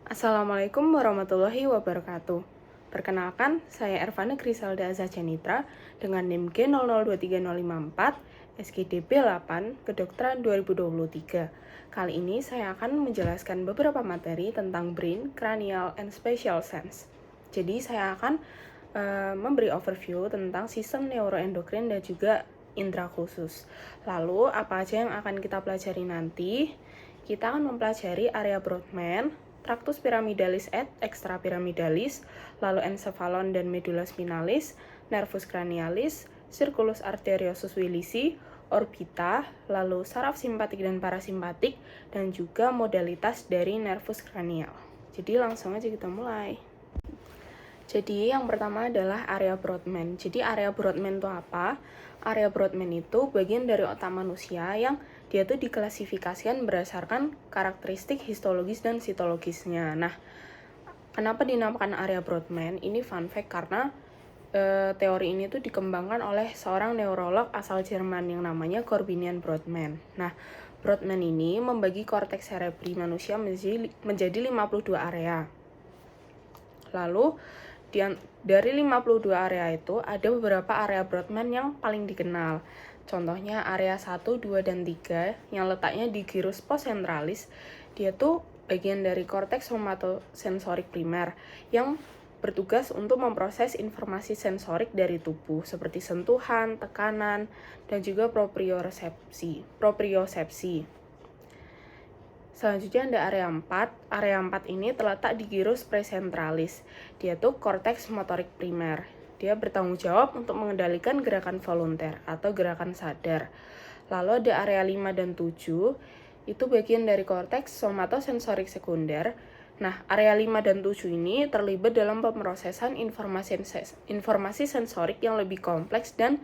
Assalamualaikum warahmatullahi wabarakatuh. Perkenalkan, saya Ervana Griselda Azhajanitra dengan NIM G002354 SKDP 8 Kedokteran 2023. Kali ini saya akan menjelaskan beberapa materi tentang brain, cranial, and spatial sense. Jadi saya akan memberi overview tentang sistem neuroendokrin dan juga indera khusus. Lalu apa aja yang akan kita pelajari nanti? Kita akan mempelajari area Brodmann, tractus pyramidalis et extrapyramidalis, lalu encephalon dan medulla spinalis, nervus cranialis, circulus arteriosus Willisi, orbita, lalu saraf simpatik dan parasimpatik, dan juga modalitas dari nervus cranial. Jadi langsung aja kita mulai. Jadi yang pertama adalah area Brodmann. Jadi area Brodmann itu apa? Area Brodmann itu bagian dari otak manusia yang dia tuh diklasifikasikan berdasarkan karakteristik histologis dan sitologisnya. Nah, kenapa dinamakan area Brodmann? Ini fun fact karena teori ini tuh dikembangkan oleh seorang neurolog asal Jerman yang namanya Corbinian Brodmann. Nah, Brodmann ini membagi korteks cerebri manusia menjadi 52 area. Lalu dari 52 area itu ada beberapa area Brodmann yang paling dikenal. Contohnya area 1, 2, dan 3 yang letaknya di gyrus postcentralis. Dia tuh bagian dari korteks somatosensorik primer yang bertugas untuk memproses informasi sensorik dari tubuh seperti sentuhan, tekanan, dan juga propriosepsi. Selanjutnya ada area 4. Area 4 ini terletak di gyrus presentralis. Dia tuh korteks motorik primer. Dia bertanggung jawab untuk mengendalikan gerakan volunter atau gerakan sadar. Lalu ada area 5 dan 7. Itu bagian dari korteks somatosensorik sekunder. Nah, area 5 dan 7 ini terlibat dalam pemrosesan informasi sensorik yang lebih kompleks dan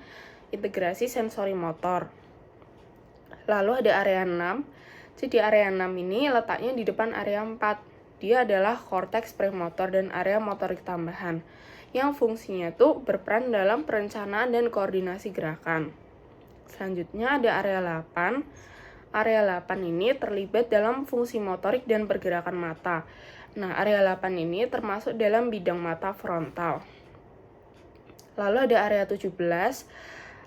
integrasi sensori motor. Lalu ada area 6. Jadi area 6 ini letaknya di depan area 4. Dia adalah korteks premotor dan area motorik tambahan yang fungsinya tuh berperan dalam perencanaan dan koordinasi gerakan. Selanjutnya ada area 8. Area 8 ini terlibat dalam fungsi motorik dan pergerakan mata. Nah, area 8 ini termasuk dalam bidang mata frontal. Lalu ada area 17.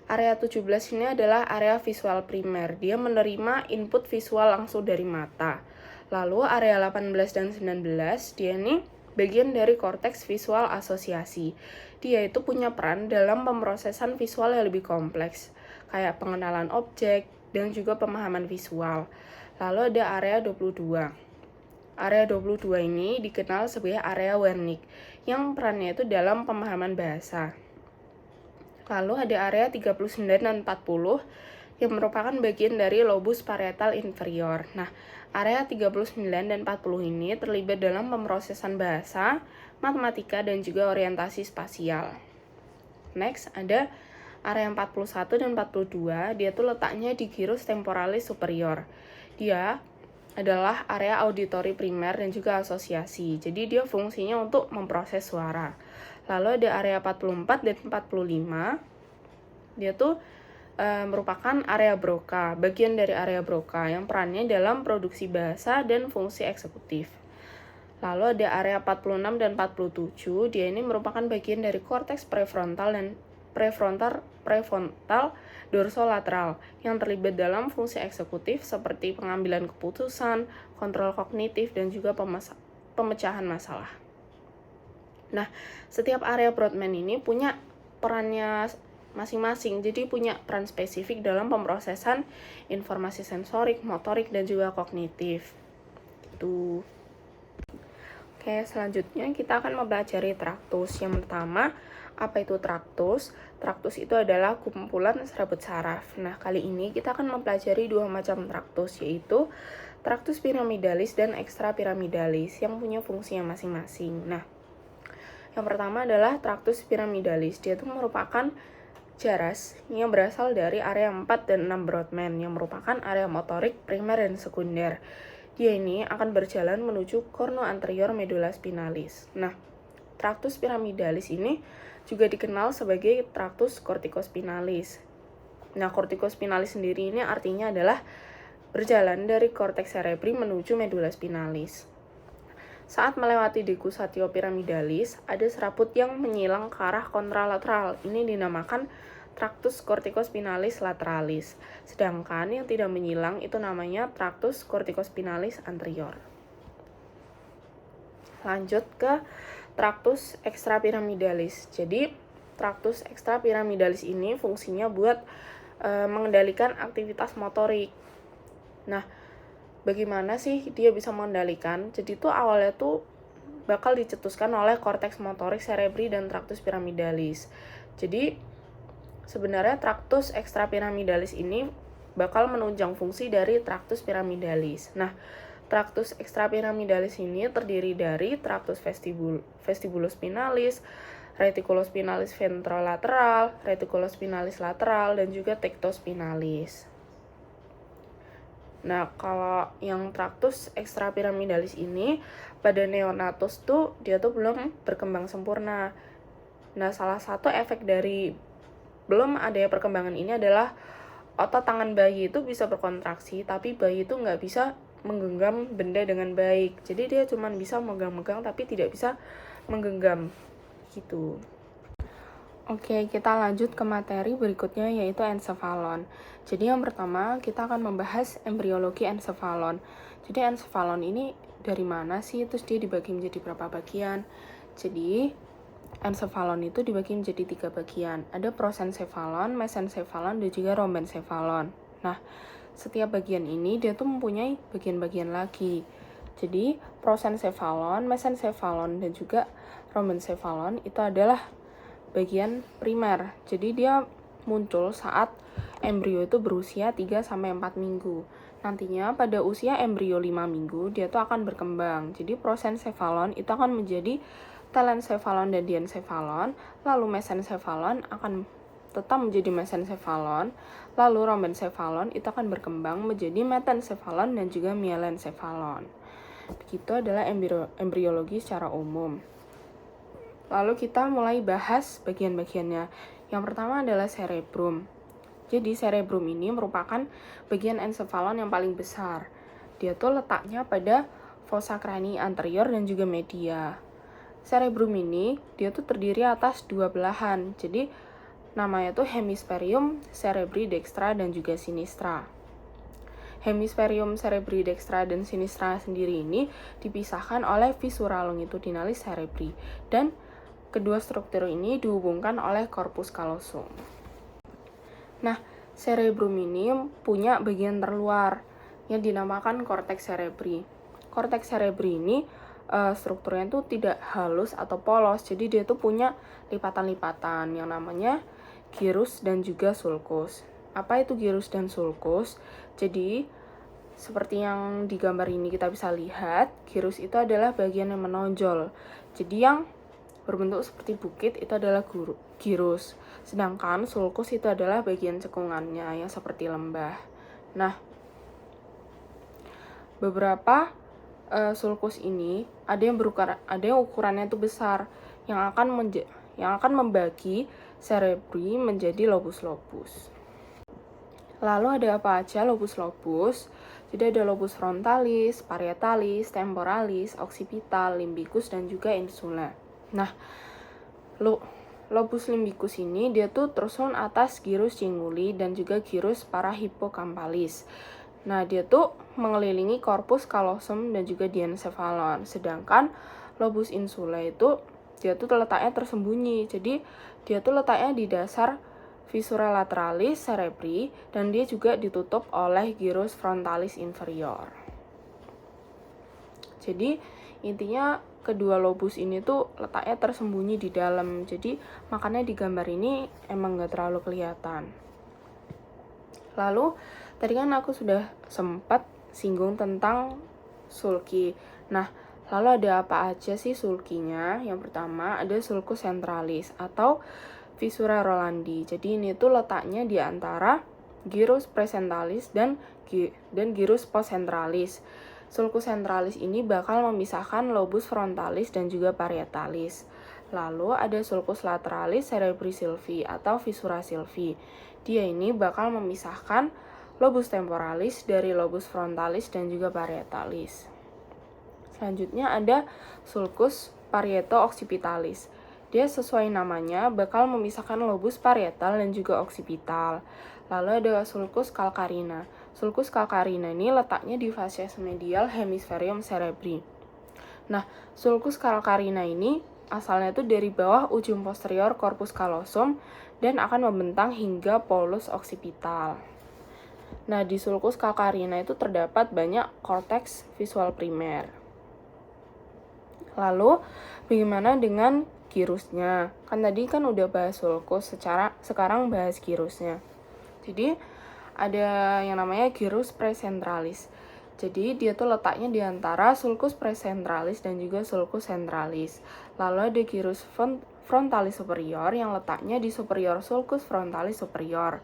Area 17 ini adalah area visual primer. Dia menerima input visual langsung dari mata. Lalu area 18 dan 19, dia ini bagian dari korteks visual asosiasi. Dia itu punya peran dalam pemrosesan visual yang lebih kompleks, kayak pengenalan objek dan juga pemahaman visual. Lalu ada area 22. Area 22 ini dikenal sebagai area Wernicke, yang perannya itu dalam pemahaman bahasa. Lalu ada area 39 dan 40 yang merupakan bagian dari lobus parietal inferior. Nah, area 39 dan 40 ini terlibat dalam pemrosesan bahasa, matematika, dan juga orientasi spasial. Next, ada area 41 dan 42, dia tuh letaknya di gyrus temporalis superior. Dia adalah area auditori primer dan juga asosiasi. Jadi dia fungsinya untuk memproses suara. Lalu ada area 44 dan 45. Dia tuh merupakan area Broca, bagian dari area Broca yang perannya dalam produksi bahasa dan fungsi eksekutif. Lalu ada area 46 dan 47. Dia ini merupakan bagian dari korteks prefrontal dan prefrontal dorsolateral yang terlibat dalam fungsi eksekutif seperti pengambilan keputusan, kontrol kognitif, dan juga pemecahan masalah. Nah, setiap area Brodmann ini punya perannya masing-masing, jadi punya peran spesifik dalam pemrosesan informasi sensorik, motorik, dan juga kognitif. Gitu. Oke, selanjutnya kita akan mempelajari traktus. Yang pertama, apa itu traktus? Traktus itu adalah kumpulan serabut saraf. Nah, kali ini kita akan mempelajari dua macam traktus, yaitu traktus piramidalis dan ekstrapiramidalis yang punya fungsinya masing-masing. Nah, yang pertama adalah traktus piramidalis. Dia itu merupakan jaras yang berasal dari area 4 dan 6 Brodmann yang merupakan area motorik primer dan sekunder. Dia ini akan berjalan menuju cornu anterior medulla spinalis. Nah, traktus piramidalis ini juga dikenal sebagai traktus corticospinalis. Nah, corticospinalis sendiri ini artinya adalah berjalan dari korteks cerebri menuju medulla spinalis. saat melewati decussatio pyramidalis, ada serabut yang menyilang ke arah kontralateral. Ini dinamakan tractus corticospinalis lateralis. Sedangkan yang tidak menyilang itu namanya tractus corticospinalis anterior. Lanjut ke tractus extrapyramidalis. Jadi, tractus extrapyramidalis ini fungsinya buat mengendalikan aktivitas motorik. Nah, bagaimana sih dia bisa mengendalikan? Jadi tuh awalnya tuh bakal dicetuskan oleh korteks motorik cerebri dan tractus pyramidalis. Jadi sebenarnya tractus extrapyramidalis ini bakal menunjang fungsi dari tractus pyramidalis. Nah, tractus extrapyramidalis ini terdiri dari tractus vestibulospinalis, reticulospinalis ventrolateral, reticulospinalis lateral, dan juga tectospinalis. Nah, kalau yang tractus extrapyramidalis ini pada neonatus tuh dia tuh belum berkembang sempurna. Nah, salah satu efek dari belum adanya perkembangan ini adalah otot tangan bayi itu bisa berkontraksi, tapi bayi itu nggak bisa menggenggam benda dengan baik. Jadi dia cuma bisa megang-megang tapi tidak bisa menggenggam gitu. Oke, kita lanjut ke materi berikutnya yaitu encephalon. Jadi yang pertama kita akan membahas embriologi encephalon. Jadi encephalon ini dari mana sih? Terus dia dibagi menjadi berapa bagian? Jadi encephalon itu dibagi menjadi 3 bagian. Ada prosencephalon, mesencephalon, dan juga rhombencephalon. Nah, setiap bagian ini dia tuh mempunyai bagian-bagian lagi. Jadi prosencephalon, mesencephalon, dan juga rhombencephalon itu adalah bagian primer. Jadi dia muncul saat embrio itu berusia 3-4 minggu. Nantinya pada usia embrio 5 minggu dia tuh akan berkembang. Jadi prosencephalon itu akan menjadi telencephalon dan diencephalon, lalu mesencephalon akan tetap menjadi mesencephalon, lalu rhombencephalon itu akan berkembang menjadi metencephalon dan juga mielencephalon. Begitu adalah embriologi secara umum. Lalu kita mulai bahas bagian-bagiannya. Yang pertama adalah cerebrum. Jadi cerebrum ini merupakan bagian encephalon yang paling besar. Dia tuh letaknya pada fossa cranii anterior dan juga media. Cerebrum ini dia tuh terdiri atas 2 belahan. Jadi namanya tuh hemispherium cerebri dextra dan juga sinistra. Hemispherium cerebri dextra dan sinistra sendiri ini dipisahkan oleh viscera longitudinalis cerebri, dan kedua struktur ini dihubungkan oleh corpus callosum. Nah, cerebrum ini punya bagian terluar yang dinamakan cortex cerebri. Cortex cerebri ini strukturnya itu tidak halus atau polos, jadi dia tuh punya lipatan-lipatan yang namanya gyrus dan juga sulcus. Apa itu gyrus dan sulcus? Jadi seperti yang di gambar ini kita bisa lihat, gyrus itu adalah bagian yang menonjol. Jadi yang berbentuk seperti bukit itu adalah gyrus. Sedangkan sulcus itu adalah bagian cekungannya yang seperti lembah. Nah, beberapa sulcus ini ada yang ukurannya itu besar yang akan membagi cerebri menjadi lobus-lobus. Lalu ada apa aja lobus-lobus? Jadi ada lobus frontalis, parietalis, temporalis, occipital, limbicus, dan juga insula. Nah, lobus limbicus ini dia tuh tersusun atas gyrus cinguli dan juga gyrus parahipokampalis. Nah, dia tuh mengelilingi corpus callosum dan juga diencephalon. Sedangkan lobus insula itu dia tuh letaknya tersembunyi. Jadi dia tuh letaknya di dasar viscera lateralis cerebri dan dia juga ditutup oleh gyrus frontalis inferior. Jadi intinya kedua lobus ini tuh letaknya tersembunyi di dalam. Jadi makanya di gambar ini emang nggak terlalu kelihatan. Lalu tadi kan aku sudah sempat singgung tentang sulci. Nah, lalu ada apa aja sih sulcinya? Yang pertama ada sulcus centralis atau viscera rolandi. Jadi ini tuh letaknya di antara gyrus presentalis dan gyrus postcentralis. Sulcus centralis ini bakal memisahkan lobus frontalis dan juga parietalis. Lalu ada sulcus lateralis cerebri sylvi atau viscera sylvi. Dia ini bakal memisahkan lobus temporalis dari lobus frontalis dan juga parietalis. Selanjutnya ada sulcus parieto-occipitalis. Dia sesuai namanya bakal memisahkan lobus parietal dan juga occipital. Lalu ada sulcus calcarina. Sulcus calcarina ini letaknya di facies medial hemisferium cerebri. Nah, sulcus calcarina ini asalnya itu dari bawah ujung posterior corpus callosum dan akan membentang hingga polus occipital. Nah, di sulcus calcarina itu terdapat banyak korteks visual primer. Lalu, bagaimana dengan girusnya? Kan tadi kan udah bahas sulcus, sekarang bahas girusnya. Jadi, ada yang namanya gyrus praecentralis. Jadi, dia tuh letaknya di antara sulcus praecentralis dan juga sulcus centralis. Lalu ada gyrus frontalis superior yang letaknya di superior sulcus frontalis superior.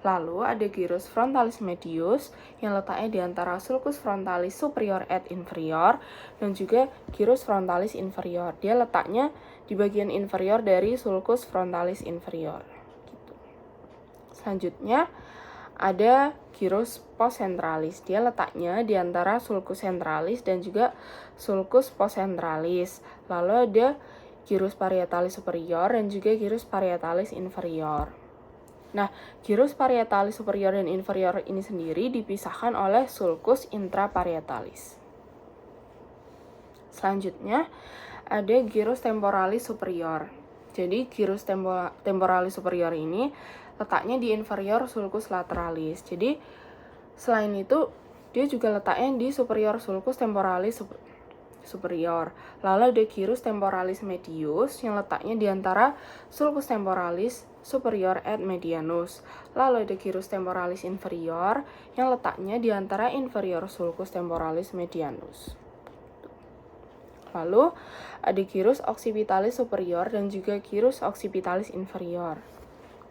Lalu ada gyrus frontalis medius yang letaknya di antara sulcus frontalis superior et inferior dan juga gyrus frontalis inferior. Dia letaknya di bagian inferior dari sulcus frontalis inferior. Gitu. Selanjutnya ada gyrus postcentralis. Dia letaknya di antara sulcus centralis dan juga sulcus postcentralis. Lalu ada gyrus parietalis superior dan juga gyrus parietalis inferior. Nah, gyrus parietalis superior dan inferior ini sendiri dipisahkan oleh sulcus intraparietalis. Selanjutnya, ada gyrus temporalis superior. Jadi, gyrus temporalis superior ini letaknya di inferior sulcus lateralis. Jadi, selain itu, dia juga letaknya di superior sulcus temporalis superior. Lalu ada gyrus temporalis medius yang letaknya di antara sulcus temporalis superior et medianus. Lalu ada gyrus temporalis inferior yang letaknya di antara inferior sulcus temporalis medianus. Lalu ada gyrus occipitalis superior dan juga gyrus occipitalis inferior.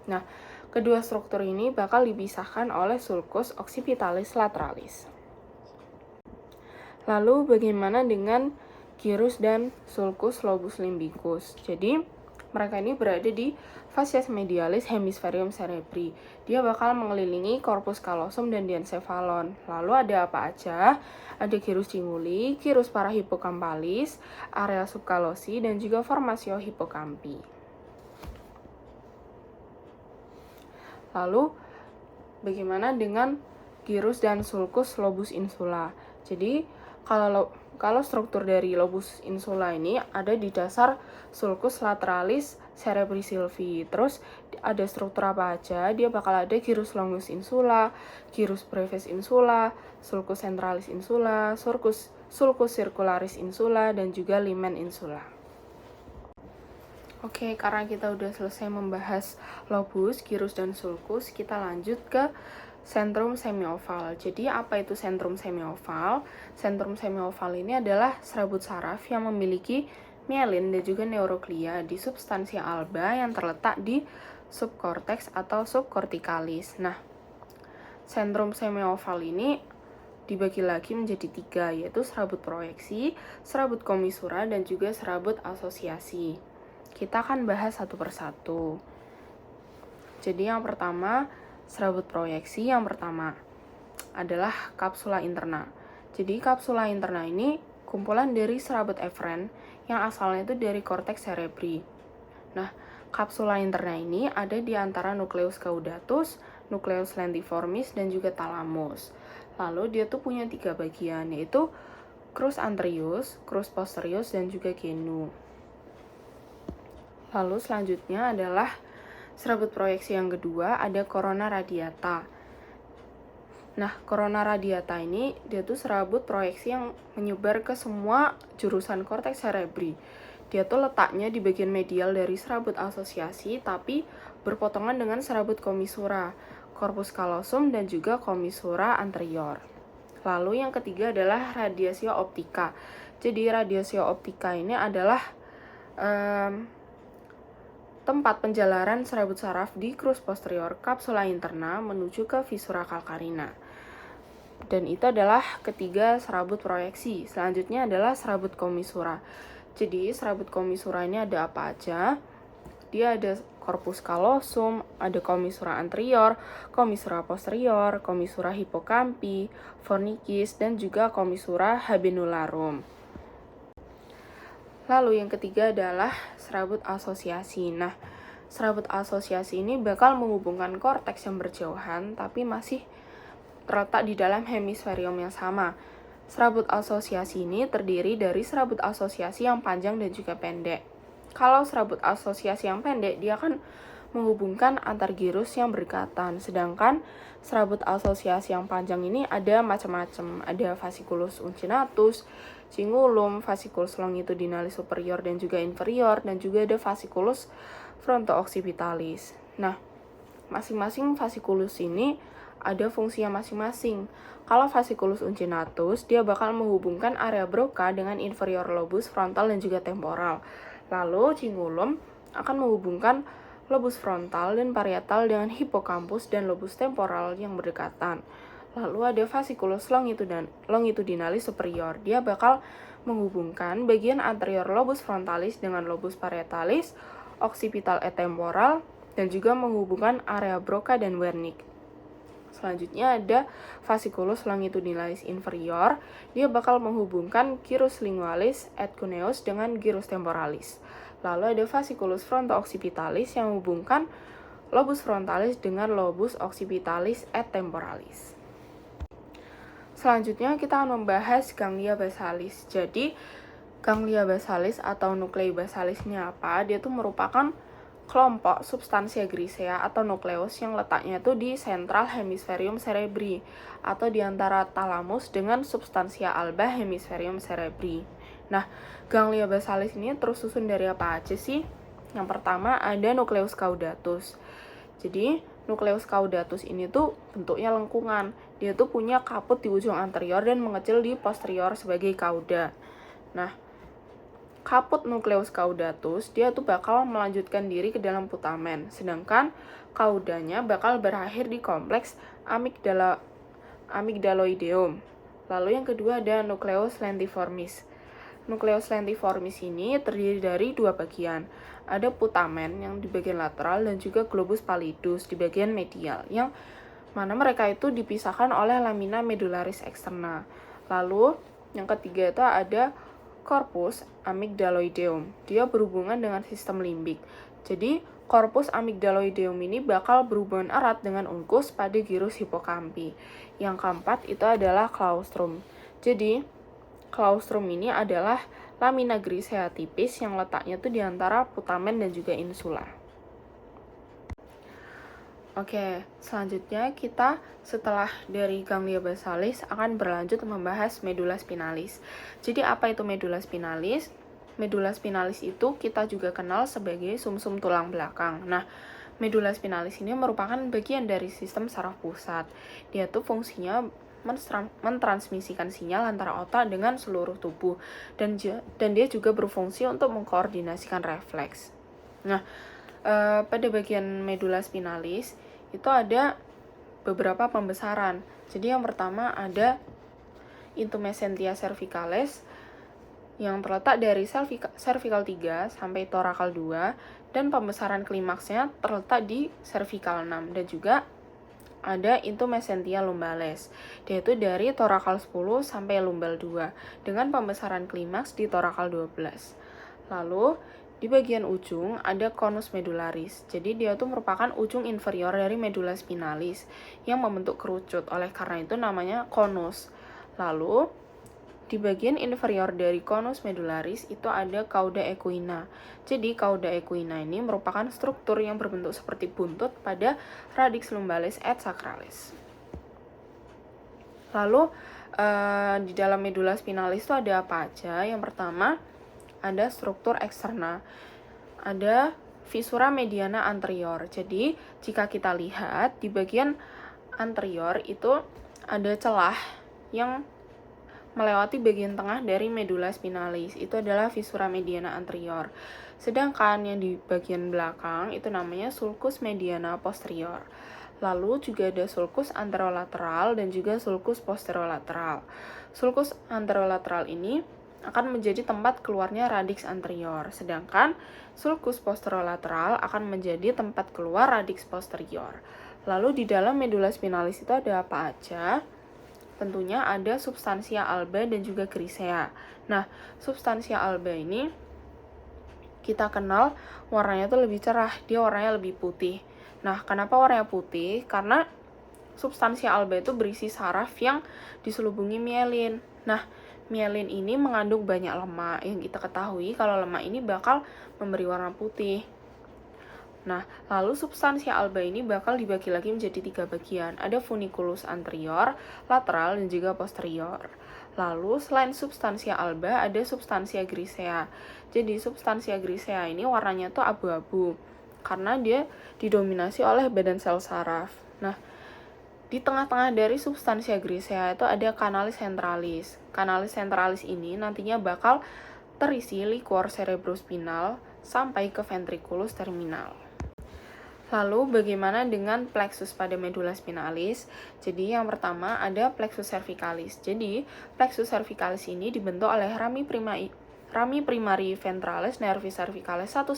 Nah, kedua struktur ini bakal dipisahkan oleh sulcus occipitalis lateralis. Lalu bagaimana dengan gyrus dan sulcus lobus limbicus? Jadi, mereka ini berada di facies medialis hemisferium cerebri. Dia bakal mengelilingi corpus callosum dan diencephalon. Lalu ada apa aja? Ada gyrus cinguli, gyrus parahipokampalis, area subkalosi, dan juga formatio hippocampii. Lalu, bagaimana dengan gyrus dan sulcus lobus insula? Jadi, kalau struktur dari lobus insula ini ada di dasar sulcus lateralis cerebri sylvii. Terus ada struktur apa aja? Dia bakal ada gyrus longus insula, gyrus brevis insula, sulcus centralis insula, sulcus circularis insula, dan juga limen insula. Oke, karena kita udah selesai membahas lobus, gyrus, dan sulcus, kita lanjut ke sentrum semioval. Jadi apa itu sentrum semioval? Sentrum semioval ini adalah serabut saraf yang memiliki mielin dan juga neuroglia di substansia alba yang terletak di subkorteks atau subkortikalis. Nah, sentrum semioval ini dibagi lagi menjadi 3, yaitu serabut proyeksi, serabut komisura, dan juga serabut asosiasi. Kita akan bahas satu persatu. Jadi yang pertama, serabut proyeksi yang pertama adalah kapsula interna. Jadi kapsula interna ini kumpulan dari serabut eferen yang asalnya itu dari korteks cerebri. Nah, kapsula interna ini ada di antara nucleus caudatus, nucleus lentiformis, dan juga thalamus. Lalu dia tuh punya 3 bagian, yaitu crus anterius, crus posterius, dan juga genu. Lalu selanjutnya adalah serabut proyeksi yang kedua, ada corona radiata. Nah, corona radiata ini dia tuh serabut proyeksi yang menyebar ke semua jurusan korteks cerebri. Dia tuh letaknya di bagian medial dari serabut asosiasi, tapi berpotongan dengan serabut komisura, corpus callosum, dan juga komisura anterior. Lalu yang ketiga adalah radiatio optica. Jadi radiatio optica ini adalah tempat penjalaran serabut saraf di crus posterior kapsula interna menuju ke visura calcarina. Dan itu adalah ketiga serabut proyeksi. Selanjutnya adalah serabut komisura. Jadi serabut komisura ini ada apa aja? Dia ada corpus callosum, ada komisura anterior, komisura posterior, komisura hippocampii, fornicis, dan juga komisura habenularum. Lalu yang ketiga adalah serabut asosiasi. Nah, serabut asosiasi ini bakal menghubungkan korteks yang berjauhan tapi masih terletak di dalam hemisferium yang sama. Serabut asosiasi ini terdiri dari serabut asosiasi yang panjang dan juga pendek. Kalau serabut asosiasi yang pendek, dia akan menghubungkan antar girus yang berdekatan. Sedangkan serabut asosiasi yang panjang ini ada macam-macam. Ada fasciculus uncinatus, cingulum, fasciculus longitudinalis superior dan juga inferior, dan juga ada fasciculus fronto-occipitalis. Nah, masing-masing fasciculus ini ada fungsinya masing-masing. Kalau fasciculus uncinatus, dia bakal menghubungkan area Broca dengan inferior lobus frontal dan juga temporal. Lalu cingulum akan menghubungkan lobus frontal dan parietal dengan hipokampus dan lobus temporal yang berdekatan. Lalu ada fasciculus longitudinalis superior. Dia bakal menghubungkan bagian anterior lobus frontalis dengan lobus parietalis, occipital et temporal, dan juga menghubungkan area Broca dan Wernicke. Selanjutnya ada fasciculus longitudinalis inferior. Dia bakal menghubungkan gyrus lingualis et cuneus dengan gyrus temporalis. Lalu ada fasciculus fronto-occipitalis yang menghubungkan lobus frontalis dengan lobus occipitalis et temporalis. Selanjutnya kita akan membahas ganglia basalis. Jadi ganglia basalis atau nuklei basalis ini apa? Dia tuh merupakan kelompok substansia grisea atau nukleus yang letaknya itu di sentral hemisferium cerebri atau di antara talamus dengan substansia alba hemisferium cerebri. Nah, ganglia basalis ini tersusun dari apa aja sih? Yang pertama ada nukleus caudatus. Jadi, nukleus caudatus ini tuh bentuknya lengkungan. Dia tuh punya kaput di ujung anterior dan mengecil di posterior sebagai cauda. Nah, kaput nukleus caudatus, dia tuh bakal melanjutkan diri ke dalam putamen, sedangkan caudanya bakal berakhir di kompleks amygdaloideum. Lalu yang kedua ada nukleus lentiformis. Nukleus lentiformis ini terdiri dari dua bagian. Ada putamen yang di bagian lateral dan juga globus pallidus di bagian medial, yang mana mereka itu dipisahkan oleh lamina medullaris externa. Lalu yang ketiga itu ada corpus amygdaloideum. Dia berhubungan dengan sistem limbik. Jadi, corpus amygdaloideum ini bakal berhubungan erat dengan ulkus pada gyrus hipokampi. Yang keempat itu adalah claustrum. Jadi, claustrum ini adalah lamina grisea tipis yang letaknya tuh di antara putamen dan juga insula. Oke, selanjutnya kita setelah dari ganglia basalis akan berlanjut membahas medula spinalis. Jadi apa itu medula spinalis? Medula spinalis itu kita juga kenal sebagai sumsum tulang belakang. Nah, medula spinalis ini merupakan bagian dari sistem saraf pusat. Dia tuh fungsinya mentransmisikan sinyal antara otak dengan seluruh tubuh dan dia juga berfungsi untuk mengkoordinasikan refleks. Nah, pada bagian medula spinalis itu ada beberapa pembesaran. Jadi yang pertama ada intumescentia cervicalis yang terletak dari cervical 3 sampai thoracal 2 dan pembesaran klimaksnya terletak di cervical 6 dan juga ada intumescentia lumbalis, yaitu dari thoracal 10 sampai lumbal 2 dengan pembesaran klimaks di thoracal 12. Lalu di bagian ujung ada conus medullaris. Jadi dia itu merupakan ujung inferior dari medula spinalis yang membentuk kerucut. Oleh karena itu namanya conus. Lalu di bagian inferior dari conus medullaris itu ada cauda equina. Jadi cauda equina ini merupakan struktur yang berbentuk seperti buntut pada radix lumbalis et sacralis. Lalu di dalam medula spinalis itu ada apa aja? Yang pertama ada struktur eksterna, ada visura mediana anterior. Jadi, jika kita lihat di bagian anterior itu ada celah yang melewati bagian tengah dari medula spinalis. Itu adalah visura mediana anterior. Sedangkan yang di bagian belakang itu namanya sulcus mediana posterior. Lalu juga ada sulcus anterolateral dan juga sulcus posterolateral. Sulcus anterolateral ini akan menjadi tempat keluarnya radix anterior, sedangkan sulcus posterolateral akan menjadi tempat keluar radix posterior. Lalu di dalam medula spinalis itu ada apa aja? Tentunya ada substansia alba dan juga grisea. Nah, substansia alba ini kita kenal warnanya tuh lebih cerah, dia warnanya lebih putih. Nah, kenapa warnanya putih? Karena substansi alba itu berisi saraf yang diselubungi mielin. Nah, mielin ini mengandung banyak lemak yang kita ketahui kalau lemak ini bakal memberi warna putih. Nah, lalu substansi alba ini bakal dibagi lagi menjadi 3 bagian. Ada funiculus anterior, lateral, dan juga posterior. Lalu, selain substansia alba, ada substansia grisea. Jadi, substansia grisea ini warnanya tuh abu-abu, karena dia didominasi oleh badan sel saraf. Nah, di tengah-tengah dari substansia grisea itu ada canalis centralis. Canalis centralis ini nantinya bakal terisi liquor cerebrospinal sampai ke ventriculus terminal. Lalu bagaimana dengan plexus pada medula spinalis? Jadi yang pertama ada plexus cervicalis. Jadi plexus cervicalis ini dibentuk oleh rami primari ventralis nervi cervicalis 1-5.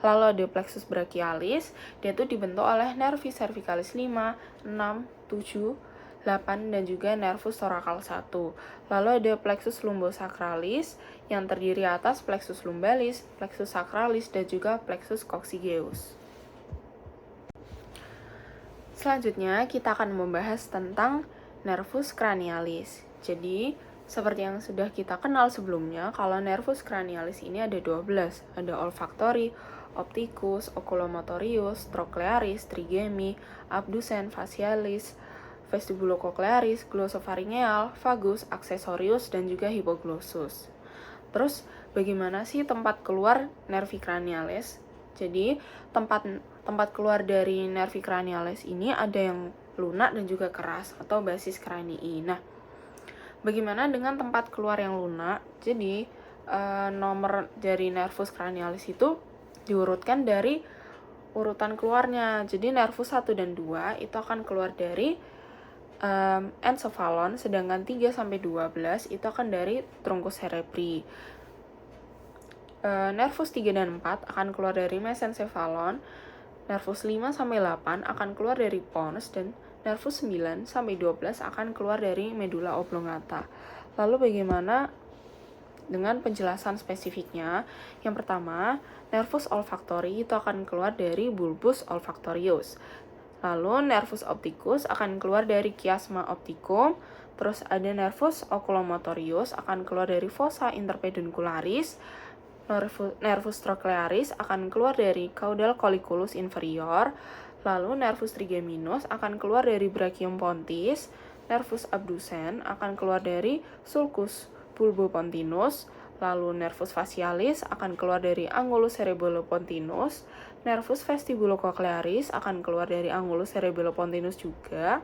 Lalu ada plexus brachialis, dia itu dibentuk oleh nervi cervicalis 5, 6, 7, 8, dan juga nervus thoracal 1. Lalu ada plexus lumbosacralis yang terdiri atas plexus lumbalis, plexus sacralis, dan juga plexus coccygeus. Selanjutnya kita akan membahas tentang nervus cranialis. Jadi, seperti yang sudah kita kenal sebelumnya, kalau nervus cranialis ini ada 12, ada olfactory, opticus, oculomotorius, trochlearis, trigemi, abducens, facialis, vestibulocochlearis, glossopharyngeal, vagus, accessorius, dan juga hypoglossus. Terus, bagaimana sih tempat keluar nervi cranialis? Jadi, tempat keluar dari nervi cranialis ini ada yang lunak dan juga keras atau basis cranii. Nah, bagaimana dengan tempat keluar yang lunak? Jadi, nomor dari nervus cranialis itu diurutkan dari urutan keluarnya. Jadi, nervus 1 dan 2 itu akan keluar dari encephalon, sedangkan 3-12 itu akan dari truncus cerebri. Nervus 3 dan 4 akan keluar dari mesencephalon, nervus 5-8 akan keluar dari pons, dan nervus 9-12 akan keluar dari medula oblongata. Lalu bagaimana dengan penjelasan spesifiknya? Yang pertama, nervus olfactory itu akan keluar dari bulbus olfactorius. Lalu nervus opticus akan keluar dari chiasma opticum. Terus ada nervus oculomotorius akan keluar dari fossa interpeduncularis. Nervus trochlearis akan keluar dari caudal colliculus inferior. Lalu nervus trigeminus akan keluar dari brachium pontis. Nervus abducens akan keluar dari sulcus bulbopontinus. Lalu nervus facialis akan keluar dari angulus cerebelopontinus. Nervus vestibulocochlearis akan keluar dari angulus cerebelopontinus juga.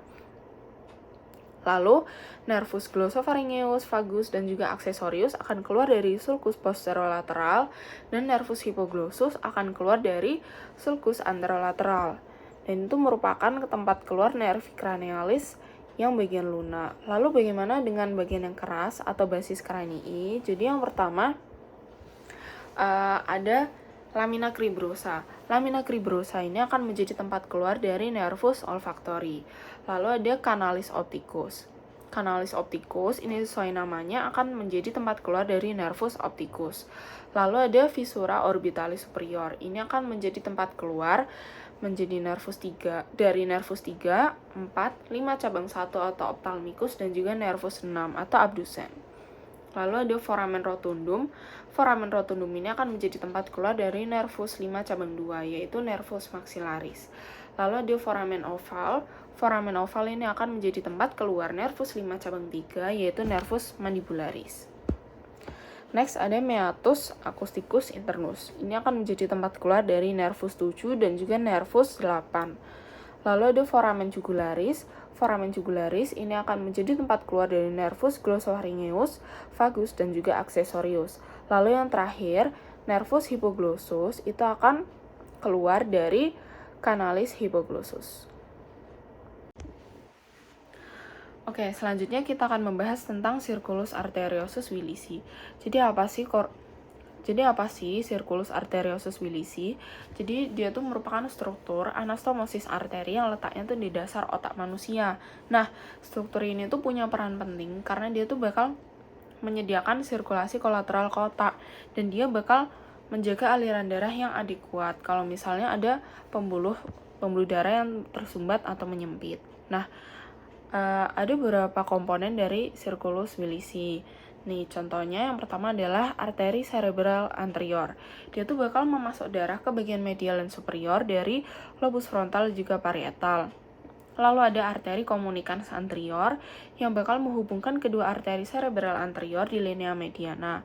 Lalu nervus glossopharyngeus, vagus, dan juga accessorius akan keluar dari sulcus posterolateral, dan nervus hypoglossus akan keluar dari sulcus anterolateral. Dan itu merupakan tempat keluar nervi cranialis yang bagian lunak. Lalu bagaimana dengan bagian yang keras atau basis cranii? Jadi yang pertama ada lamina cribrosa. Lamina cribrosa ini akan menjadi tempat keluar dari nervus olfactory. Lalu ada canalis opticus. Canalis opticus ini sesuai namanya akan menjadi tempat keluar dari nervus opticus. Lalu ada fissura orbitalis superior. Ini akan menjadi tempat keluar menjadi nervus 3 dari nervus 3, 4, 5 cabang 1 atau ophthalmicus, dan juga nervus 6 atau abducens. Lalu ada foramen rotundum. Foramen rotundum ini akan menjadi tempat keluar dari nervus 5 cabang 2, yaitu nervus maxillaris. Lalu ada foramen oval. Foramen oval ini akan menjadi tempat keluar nervus 5 cabang 3, yaitu nervus mandibularis. Next ada meatus acousticus internus. Ini akan menjadi tempat keluar dari nervus 7 dan juga nervus 8. Lalu ada foramen jugularis. Foramen jugularis ini akan menjadi tempat keluar dari nervus glossopharyngeus, vagus, dan juga accessorius. Lalu yang terakhir, nervus hypoglossus itu akan keluar dari canalis hypoglossus. Oke, selanjutnya kita akan membahas tentang circulus arteriosus Willisi. Jadi apa sih circulus arteriosus Willisi? Jadi dia tuh merupakan struktur anastomosis arteri yang letaknya tuh di dasar otak manusia. Nah, struktur ini tuh punya peran penting karena dia tuh bakal menyediakan sirkulasi kolateral ke otak, dan dia bakal menjaga aliran darah yang adekuat kalau misalnya ada pembuluh darah yang tersumbat atau menyempit. Nah, ada beberapa komponen dari sirkulus Willisi. Nih, contohnya yang pertama adalah arteri cerebral anterior. Dia tuh bakal memasuk darah ke bagian medial dan superior dari lobus frontal juga parietal. Lalu ada arteri communicans anterior yang bakal menghubungkan kedua arteri cerebral anterior di linea mediana.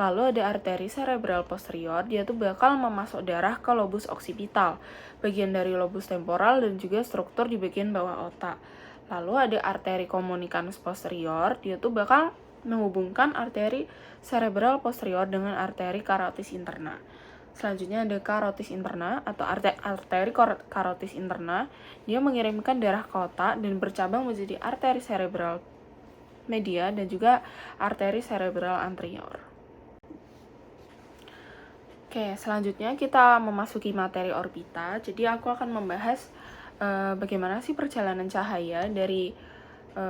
Lalu ada arteri cerebral posterior, dia tuh bakal memasuk darah ke lobus occipital, bagian dari lobus temporal dan juga struktur di bagian bawah otak. Lalu ada arteri communicans posterior, dia tuh bakal menghubungkan arteri cerebral posterior dengan arteri carotis interna. Selanjutnya ada carotis interna atau arteri carotis interna. Dia mengirimkan darah ke otak dan bercabang menjadi arteri cerebral media dan juga arteri cerebral anterior. Oke, selanjutnya kita memasuki materi orbita. Jadi aku akan membahas bagaimana sih perjalanan cahaya dari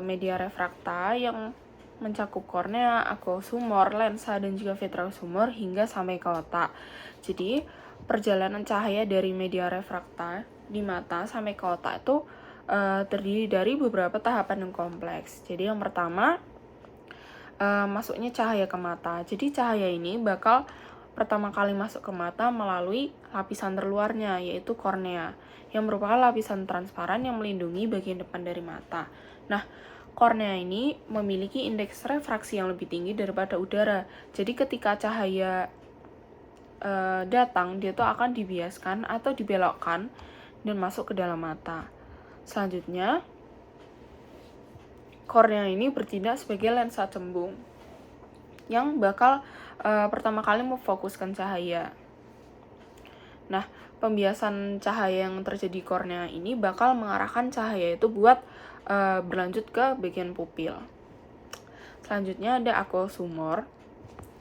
media refrakta yang mencakup kornea, aqueous-humor, lensa, dan juga vitreous-humor hingga sampai ke otak. Jadi, perjalanan cahaya dari media refrakta di mata sampai ke otak itu terdiri dari beberapa tahapan yang kompleks. Jadi, yang pertama, masuknya cahaya ke mata. Jadi, cahaya ini bakal pertama kali masuk ke mata melalui lapisan terluarnya, yaitu kornea, yang merupakan lapisan transparan yang melindungi bagian depan dari mata. Nah, kornea ini memiliki indeks refraksi yang lebih tinggi daripada udara. Jadi ketika cahaya datang, dia tuh akan dibiaskan atau dibelokkan dan masuk ke dalam mata. Selanjutnya, kornea ini bertindak sebagai lensa cembung yang bakal pertama kali memfokuskan cahaya. Nah, pembiasan cahaya yang terjadi di kornea ini bakal mengarahkan cahaya itu buat berlanjut ke bagian pupil. Selanjutnya ada aqueous-humor.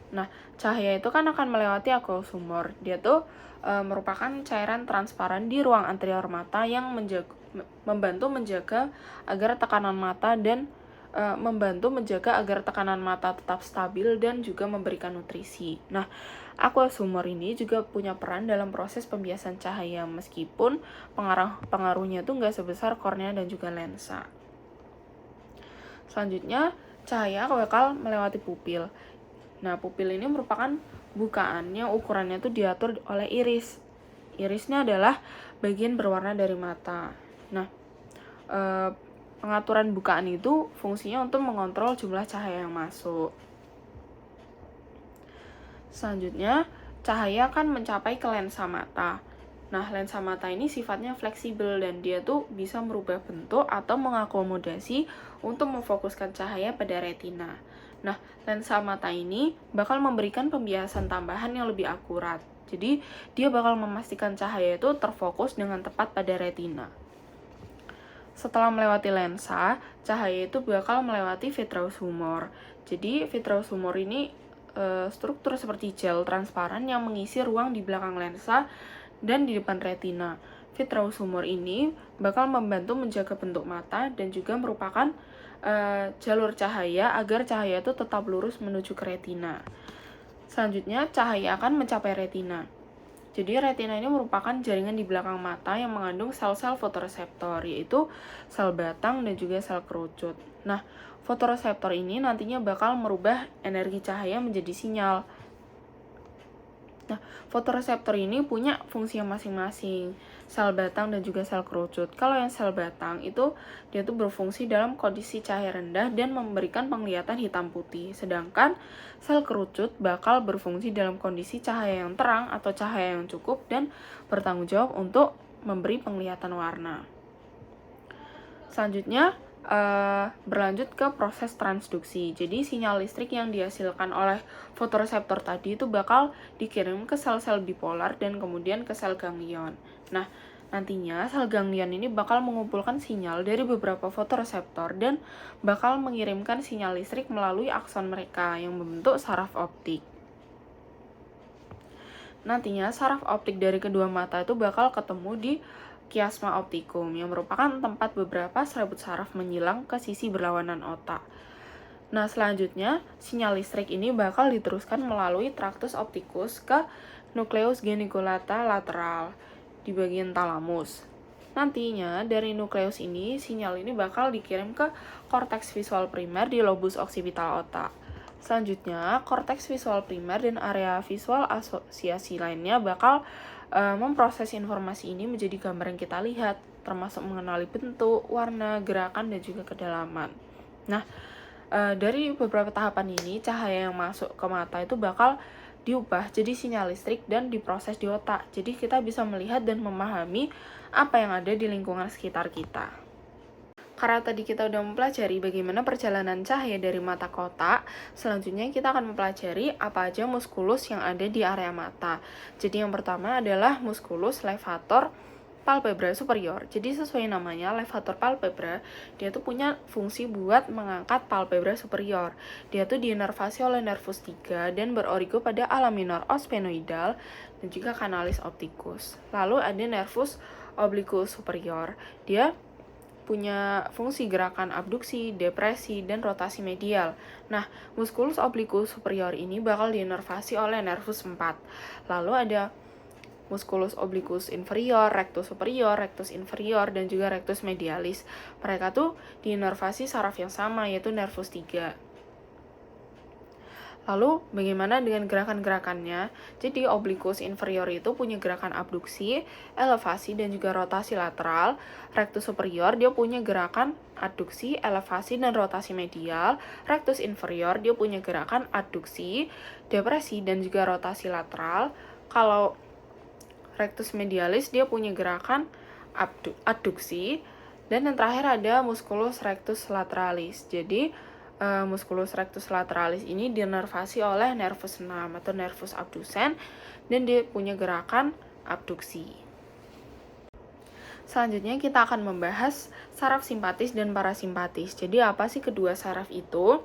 Nah, cahaya itu kan akan melewati aqueous-humor. Dia tuh merupakan cairan transparan di ruang anterior mata yang membantu menjaga agar tekanan mata tetap stabil dan juga memberikan nutrisi. Nah, aqueous-humor ini juga punya peran dalam proses pembiasan cahaya meskipun pengaruhnya tuh nggak sebesar kornea dan juga lensa. Selanjutnya, cahaya bakal melewati pupil. Nah, pupil ini merupakan bukaannya, ukurannya tuh diatur oleh iris. Irisnya adalah bagian berwarna dari mata. Nah, pengaturan bukaan itu fungsinya untuk mengontrol jumlah cahaya yang masuk. Selanjutnya, cahaya akan mencapai ke lensa mata. Nah, lensa mata ini sifatnya fleksibel dan dia tuh bisa merubah bentuk atau mengakomodasi untuk memfokuskan cahaya pada retina. Nah, lensa mata ini bakal memberikan pembiasan tambahan yang lebih akurat. Jadi, dia bakal memastikan cahaya itu terfokus dengan tepat pada retina. Setelah melewati lensa, cahaya itu bakal melewati vitreous-humor. Jadi, vitreous-humor ini struktur seperti gel transparan yang mengisi ruang di belakang lensa dan di depan retina. Vitreous-humor ini bakal membantu menjaga bentuk mata dan juga merupakan jalur cahaya agar cahaya itu tetap lurus menuju ke retina. Selanjutnya, cahaya akan mencapai retina. Jadi, retina ini merupakan jaringan di belakang mata yang mengandung sel-sel fotoreseptor, yaitu sel batang dan juga sel kerucut. Nah, fotoreseptor ini nantinya bakal merubah energi cahaya menjadi sinyal. Nah, fotoreseptor ini punya fungsi yang masing-masing, sel batang dan juga sel kerucut. Kalau yang sel batang itu dia tuh berfungsi dalam kondisi cahaya rendah dan memberikan penglihatan hitam putih. Sedangkan sel kerucut bakal berfungsi dalam kondisi cahaya yang terang atau cahaya yang cukup dan bertanggung jawab untuk memberi penglihatan warna. Selanjutnya, berlanjut ke proses transduksi. Jadi sinyal listrik yang dihasilkan oleh fotoreseptor tadi itu bakal dikirim ke sel-sel bipolar dan kemudian ke sel ganglion. Nah, nantinya sel ganglion ini bakal mengumpulkan sinyal dari beberapa fotoreseptor dan bakal mengirimkan sinyal listrik melalui akson mereka yang membentuk saraf optik. Nantinya saraf optik dari kedua mata itu bakal ketemu di kiasma optikum yang merupakan tempat beberapa serabut saraf menyilang ke sisi berlawanan otak. Nah, selanjutnya, sinyal listrik ini bakal diteruskan melalui traktus optikus ke nukleus geniculata lateral di bagian talamus. Nantinya, dari nukleus ini, sinyal ini bakal dikirim ke korteks visual primer di lobus occipital otak. Selanjutnya, korteks visual primer dan area visual asosiasi lainnya bakal memproses informasi ini menjadi gambar yang kita lihat, termasuk mengenali bentuk, warna, gerakan, dan juga kedalaman. Nah, dari beberapa tahapan ini, cahaya yang masuk ke mata itu bakal diubah jadi sinyal listrik dan diproses di otak. Jadi kita bisa melihat dan memahami apa yang ada di lingkungan sekitar kita. Karena tadi kita udah mempelajari bagaimana perjalanan cahaya dari mata ke otak, selanjutnya kita akan mempelajari apa aja muskulus yang ada di area mata. Jadi yang pertama adalah muskulus levator palpebra superior. Jadi sesuai namanya, levator palpebra, dia tuh punya fungsi buat mengangkat palpebra superior. Dia tuh diinervasi oleh nervus 3 dan berorigo pada ala minor osphenoidal dan juga canalis opticus. Lalu ada nervus obliquus superior. Dia punya fungsi gerakan abduksi, depresi, dan rotasi medial. Nah, musculus obliquus superior ini bakal diinervasi oleh nervus 4. Lalu ada musculus obliquus inferior, rectus superior, rectus inferior, dan juga rectus medialis. Mereka tuh diinervasi saraf yang sama, yaitu nervus 3. Lalu, bagaimana dengan gerakan-gerakannya? Jadi, obliquus inferior itu punya gerakan abduksi, elevasi, dan juga rotasi lateral. Rectus superior, dia punya gerakan adduksi, elevasi, dan rotasi medial. Rectus inferior, dia punya gerakan adduksi, depresi, dan juga rotasi lateral. Kalau rectus medialis, dia punya gerakan adduksi. Dan yang terakhir ada musculus rectus lateralis. Jadi, musculus rectus lateralis ini dinervasi oleh nervus 6 atau nervus abducens dan dia punya gerakan abduksi. Selanjutnya kita akan membahas saraf simpatis dan parasimpatis. Jadi apa sih kedua saraf itu?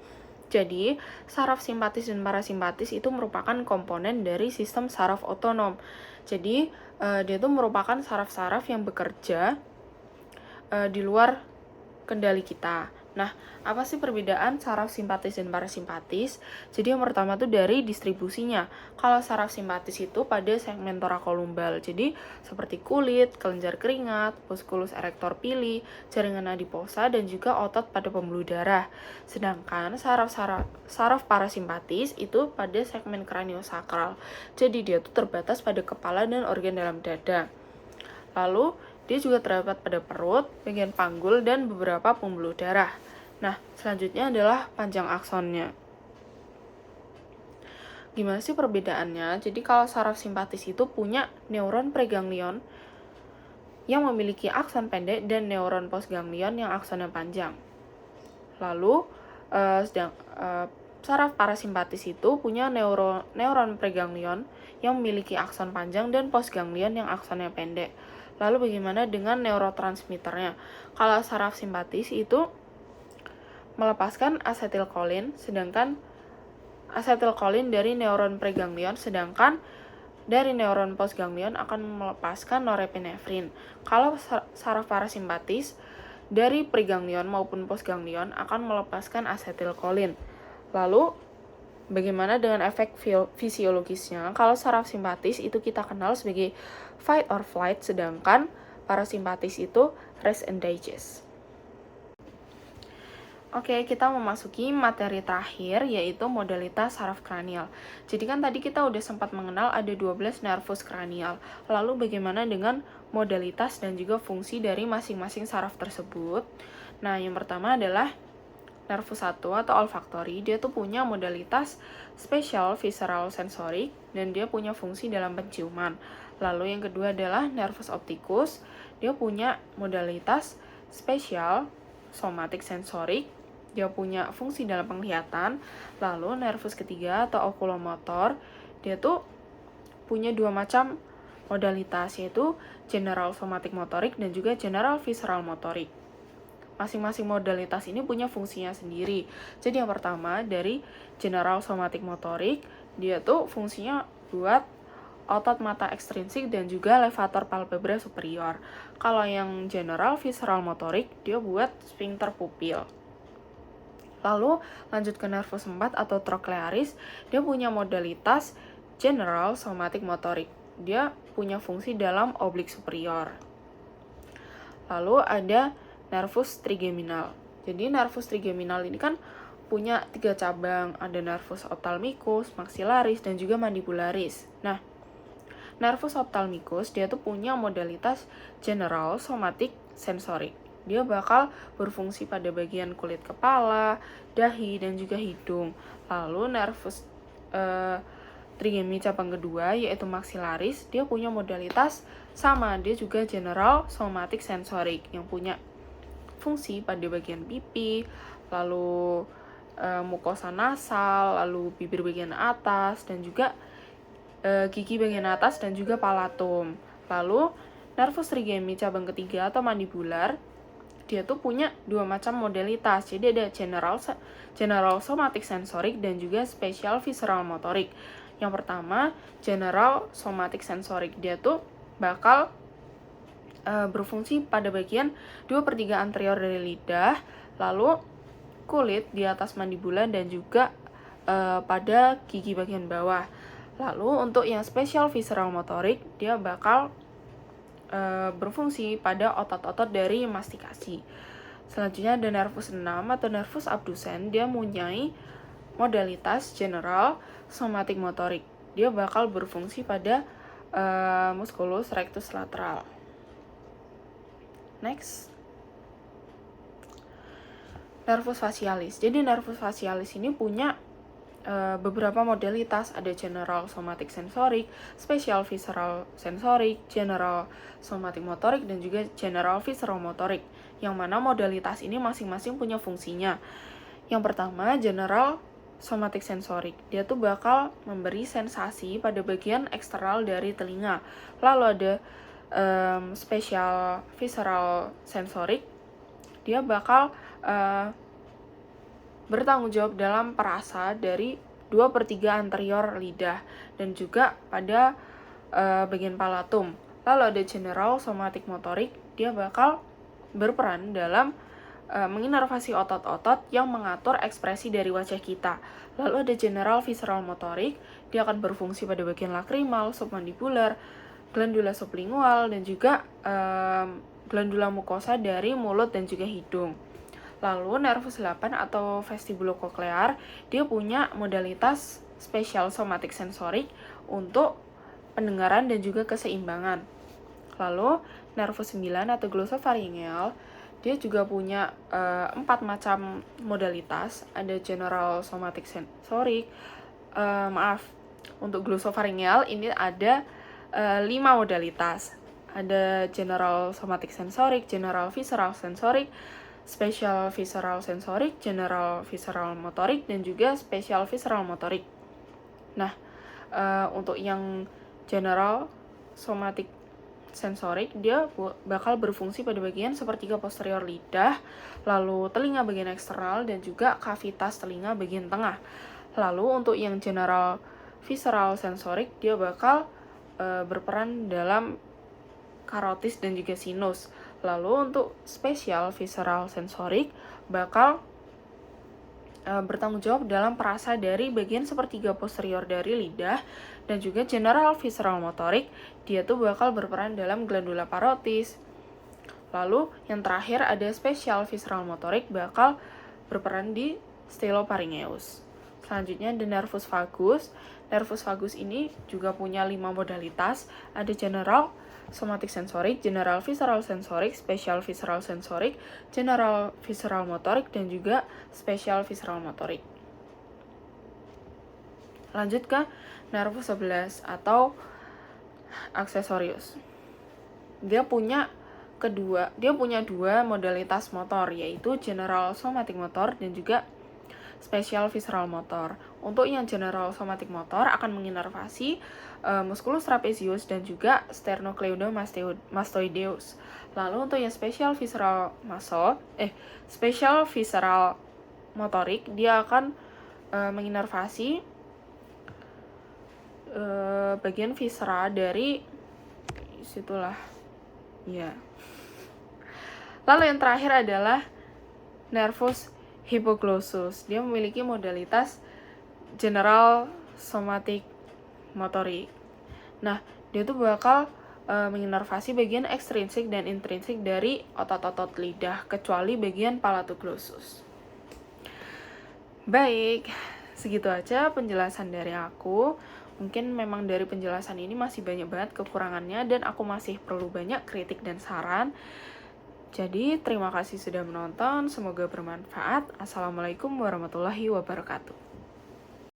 Jadi saraf simpatis dan parasimpatis itu merupakan komponen dari sistem saraf otonom. Jadi dia itu merupakan saraf-saraf yang bekerja di luar kendali kita. Nah, apa sih perbedaan saraf simpatis dan parasimpatis? Jadi yang pertama tuh dari distribusinya. Kalau saraf simpatis itu pada segmen torakolumbal. Jadi seperti kulit, kelenjar keringat, musculus erector pili, jaringan adiposa, dan juga otot pada pembuluh darah. Sedangkan saraf parasimpatis itu pada segmen kraniosakral. Jadi dia tuh terbatas pada kepala dan organ dalam dada. Lalu dia juga terdapat pada perut, bagian panggul, dan beberapa pembuluh darah. Nah, selanjutnya adalah panjang aksonnya. Gimana sih perbedaannya? Jadi kalau saraf simpatis itu punya neuron preganglion yang memiliki akson pendek dan neuron postganglion yang aksonnya panjang. Lalu, saraf parasimpatis itu punya neuron preganglion yang memiliki akson panjang dan postganglion yang aksonnya pendek. Lalu bagaimana dengan neurotransmitternya? Kalau saraf simpatis itu melepaskan asetilkolin, sedangkan asetilkolin dari neuron preganglion, sedangkan dari neuron postganglion akan melepaskan norepinefrin. Kalau saraf parasimpatis dari preganglion maupun postganglion akan melepaskan asetilkolin. Lalu bagaimana dengan efek fisiologisnya? Kalau saraf simpatis itu kita kenal sebagai fight or flight, sedangkan parasimpatis itu rest and digest. Oke, kita memasuki materi terakhir, yaitu modalitas saraf kranial. Jadi kan tadi kita udah sempat mengenal ada 12 nervus kranial. Lalu bagaimana dengan modalitas dan juga fungsi dari masing-masing saraf tersebut? Nah, yang pertama adalah nervus 1 atau olfaktori. Dia tuh punya modalitas spatial visceral sensorik dan dia punya fungsi dalam penciuman. Lalu yang kedua adalah nervus opticus. Dia punya modalitas spatial somatic sensorik. Dia punya fungsi dalam penglihatan. Lalu nervus ketiga atau oculomotor, dia tuh punya dua macam modalitas, yaitu general somatic motorik dan juga general visceral motorik. Masing-masing modalitas ini punya fungsinya sendiri. Jadi yang pertama dari general somatic motorik, dia tuh fungsinya buat otot mata ekstrinsik dan juga levator palpebra superior. Kalau yang general visceral motorik, dia buat sphincter pupil. Lalu lanjut ke nervus 4 atau trochlearis, dia punya modalitas general somatic motorik. Dia punya fungsi dalam oblik superior. Lalu ada nervus trigeminal. Jadi nervus trigeminal ini kan punya 3 cabang, ada nervus ophthalmicus, maxillaris, dan juga mandibularis. Nah, nervus ophthalmicus dia tuh punya modalitas general somatic sensorik. Dia bakal berfungsi pada bagian kulit kepala, dahi, dan juga hidung. Lalu nervus trigemi cabang kedua yaitu maxillaris, dia punya modalitas sama, dia juga general somatic sensorik yang punya fungsi pada bagian pipi, lalu mukosa nasal, lalu bibir bagian atas, dan juga gigi bagian atas, dan juga palatum. Lalu nervus trigemi cabang ketiga atau mandibular, dia tuh punya 2 macam modalitas. Jadi ada general somatic sensorik dan juga special visceral motorik. Yang pertama, general somatic sensorik, dia tuh bakal berfungsi pada bagian 2/3 anterior dari lidah, lalu kulit di atas mandibula, dan juga pada gigi bagian bawah. Lalu untuk yang special visceral motorik, dia bakal berfungsi pada otot-otot dari mastikasi. Selanjutnya ada nervus 6 atau nervus abdusen, dia mempunyai modalitas general somatic motorik. Dia bakal berfungsi pada musculus rectus lateral. Next, nervus facialis. Jadi nervus facialis ini punya beberapa modalitas, ada general somatic sensorik, special visceral sensorik, general somatic motorik, dan juga general visceral motorik, yang mana modalitas ini masing-masing punya fungsinya. Yang pertama, general somatic sensorik, dia tuh bakal memberi sensasi pada bagian eksternal dari telinga. Lalu ada special visceral sensorik, dia bakal bertanggung jawab dalam perasa dari 2/3 anterior lidah dan juga pada bagian palatum. Lalu ada general somatic motorik, dia bakal berperan dalam menginervasi otot-otot yang mengatur ekspresi dari wajah kita. Lalu ada general visceral motorik, dia akan berfungsi pada bagian lakrimal, submandibular, glandula sublingual, dan juga glandula mukosa dari mulut dan juga hidung. Lalu nervus 8 atau vestibulococlear, dia punya modalitas special somatic sensorik untuk pendengaran dan juga keseimbangan. Lalu nervus 9 atau glossopharyngeal, dia juga punya 4 macam modalitas. Ada general somatic sensorik, untuk glossopharyngeal ini ada 5 modalitas. Ada general somatic sensorik, general visceral sensorik, special visceral sensorik, general visceral motorik, dan juga special visceral motorik. Nah, untuk yang general somatic sensorik, dia bakal berfungsi pada bagian sepertiga posterior lidah, lalu telinga bagian eksternal, dan juga kavitas telinga bagian tengah. Lalu untuk yang general visceral sensorik, dia bakal berperan dalam karotis dan juga sinus. Lalu untuk special visceral sensorik bakal bertanggung jawab dalam perasa dari bagian sepertiga posterior dari lidah, dan juga general visceral motorik, dia tuh bakal berperan dalam glandula parotis. Lalu yang terakhir ada special visceral motorik, bakal berperan di styloparyngeus. Selanjutnya ada nervus vagus. Nervus vagus ini juga punya 5 modalitas, ada general somatic sensorik, general visceral sensorik, special visceral sensorik, general visceral motorik, dan juga special visceral motorik. Lanjut ke nervus 11 atau accessorius. Dia punya dua modalitas motor, yaitu general somatic motor dan juga special visceral motor. Untuk yang general somatic motor akan menginervasi musculus trapezius dan juga sternocleidomastoideus. Lalu untuk yang special visceral motorik, dia akan menginervasi bagian viscera dari situlah. Ya. Lalu yang terakhir adalah nervus Hipoglossus. Dia memiliki modalitas general somatic motorik. Nah, dia tuh bakal menginervasi bagian ekstrinsik dan intrinsik dari otot-otot lidah, kecuali bagian palatoglossus. Baik, segitu aja penjelasan dari aku. Mungkin memang dari penjelasan ini masih banyak banget kekurangannya dan aku masih perlu banyak kritik dan saran. Jadi, terima kasih sudah menonton. Semoga bermanfaat. Assalamualaikum warahmatullahi wabarakatuh.